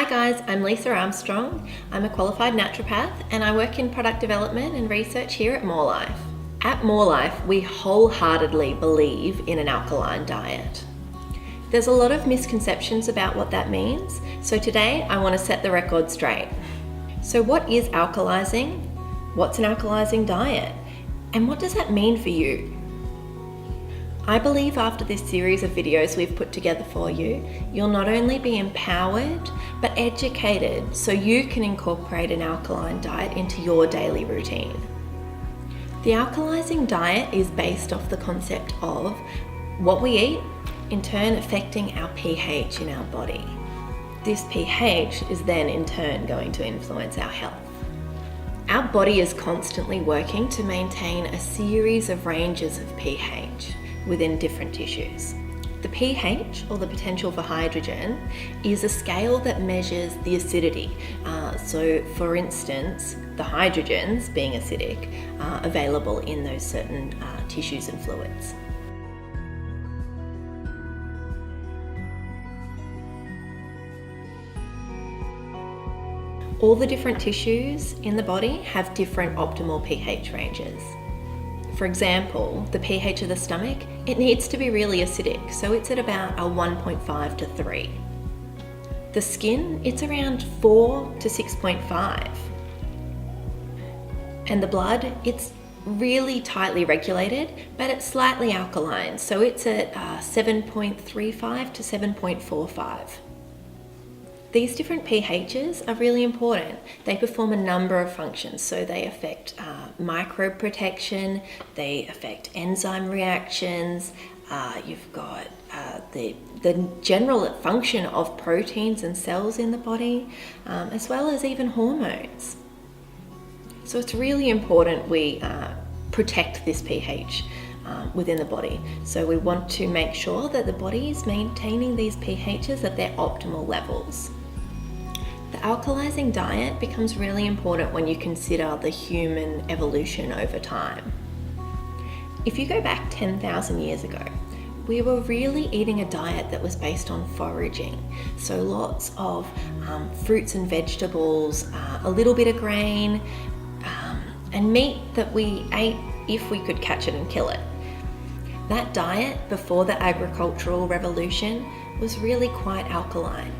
Hi guys, I'm Lisa Armstrong. I'm a qualified naturopath and I work in product development and research here at Morlife. At Morlife, we wholeheartedly believe in an alkaline diet. There's a lot of misconceptions about what that means, so today I want to set the record straight. So what is alkalizing? What's an alkalizing diet? And what does that mean for you? I believe after this series of videos we've put together for you, you'll not only be empowered, but educated so you can incorporate an alkaline diet into your daily routine. The alkalizing diet is based off the concept of what we eat, in turn affecting our pH in our body. This pH is then in turn going to influence our health. Our body is constantly working to maintain a series of ranges of pH within different tissues. The pH, or the potential for hydrogen, is a scale that measures the acidity. So for instance, the hydrogens, being acidic, are available in those certain tissues and fluids. All the different tissues in the body have different optimal pH ranges. For example, the pH of the stomach, it needs to be really acidic, so it's at about a 1.5 to 3. The skin, it's around 4 to 6.5. And the blood, it's really tightly regulated, but it's slightly alkaline, so it's at 7.35 to 7.45. These different pHs are really important. They perform a number of functions. So they affect microbe protection, they affect enzyme reactions, you've got the general function of proteins and cells in the body, as well as even hormones. So it's really important we protect this pH within the body. So we want to make sure that the body is maintaining these pHs at their optimal levels. The alkalizing diet becomes really important when you consider the human evolution over time. If you go back 10,000 years ago, we were really eating a diet that was based on foraging. So lots of fruits and vegetables, a little bit of grain, and meat that we ate if we could catch it and kill it. That diet before the agricultural revolution was really quite alkaline.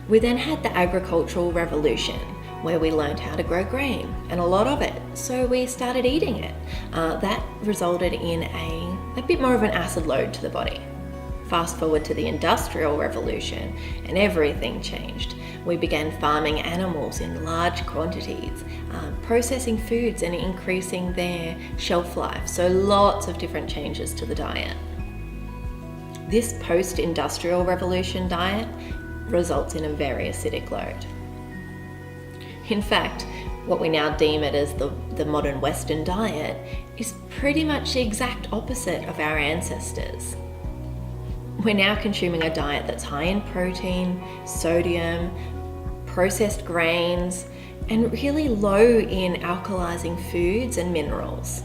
We then had the agricultural revolution where we learned how to grow grain, and a lot of it, so we started eating it. That resulted in a bit more of an acid load to the body. Fast forward to the industrial revolution and everything changed. We began farming animals in large quantities, processing foods and increasing their shelf life, so lots of different changes to the diet. This post-industrial revolution diet results in a very acidic load. In fact, what we now deem it as the modern Western diet is pretty much the exact opposite of our ancestors. We're now consuming a diet that's high in protein, sodium, processed grains, and really low in alkalizing foods and minerals.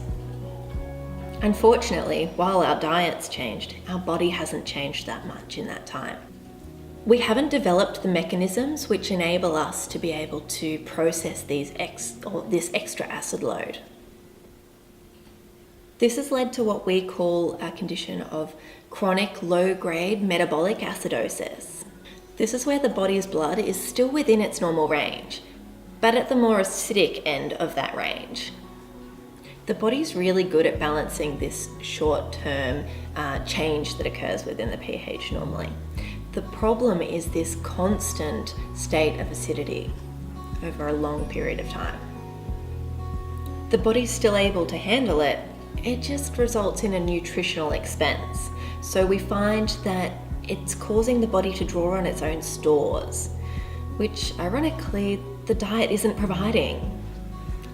Unfortunately, while our diet's changed, our body hasn't changed that much in that time. We haven't developed the mechanisms which enable us to be able to process this extra acid load. This has led to what we call a condition of chronic low-grade metabolic acidosis. This is where the body's blood is still within its normal range, but at the more acidic end of that range. The body's really good at balancing this short-term change that occurs within the pH normally. The problem is this constant state of acidity over a long period of time. The body's still able to handle it, it just results in a nutritional expense. So we find that it's causing the body to draw on its own stores, which ironically the diet isn't providing.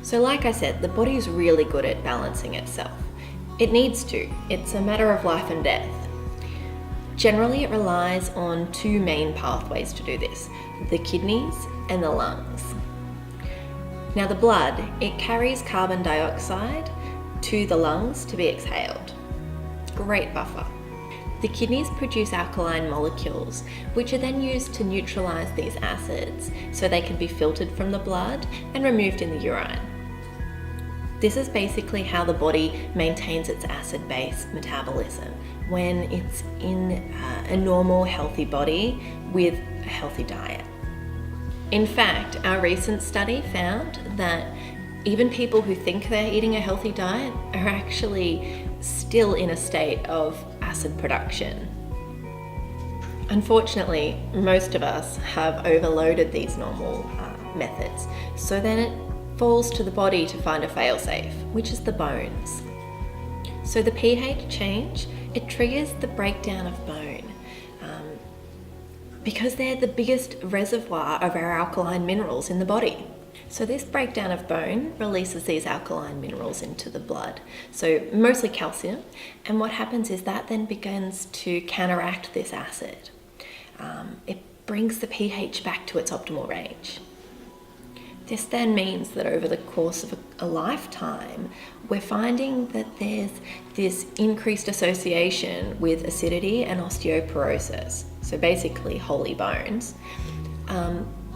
So like I said, the body is really good at balancing itself. It needs to. It's a matter of life and death. Generally, it relies on two main pathways to do this, the kidneys and the lungs. Now the blood, it carries carbon dioxide to the lungs to be exhaled. Great buffer. The kidneys produce alkaline molecules, which are then used to neutralize these acids so they can be filtered from the blood and removed in the urine. This is basically how the body maintains its acid-base metabolism when it's in a normal, healthy body with a healthy diet. In fact, our recent study found that even people who think they're eating a healthy diet are actually still in a state of acid production. Unfortunately, most of us have overloaded these normal methods, so then it falls to the body to find a failsafe, which is the bones. So the pH change, it triggers the breakdown of bone because they're the biggest reservoir of our alkaline minerals in the body. So this breakdown of bone releases these alkaline minerals into the blood, so mostly calcium, and what happens is that then begins to counteract this acid. It brings the pH back to its optimal range. This then means that over the course of a lifetime, we're finding that there's this increased association with acidity and osteoporosis, so basically holey bones,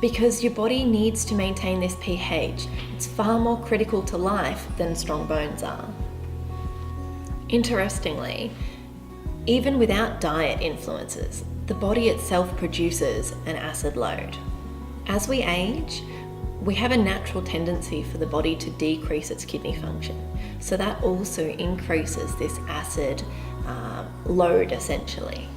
because your body needs to maintain this pH. It's far more critical to life than strong bones are. Interestingly, even without diet influences, the body itself produces an acid load. As we age, we have a natural tendency for the body to decrease its kidney function. So that also increases this acid load essentially.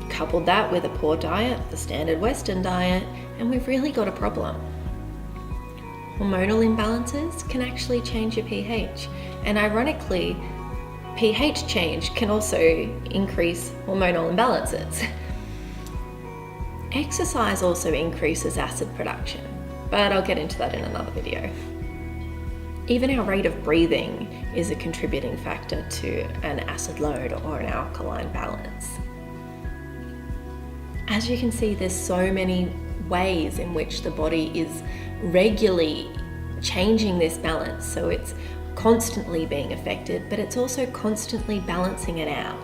Couple that with a poor diet, the standard Western diet, and we've really got a problem. Hormonal imbalances can actually change your pH, and ironically, pH change can also increase hormonal imbalances. Exercise also increases acid production, but I'll get into that in another video. Even our rate of breathing is a contributing factor to an acid load or an alkaline balance. As you can see, there's so many ways in which the body is regularly changing this balance, so it's constantly being affected, but it's also constantly balancing it out.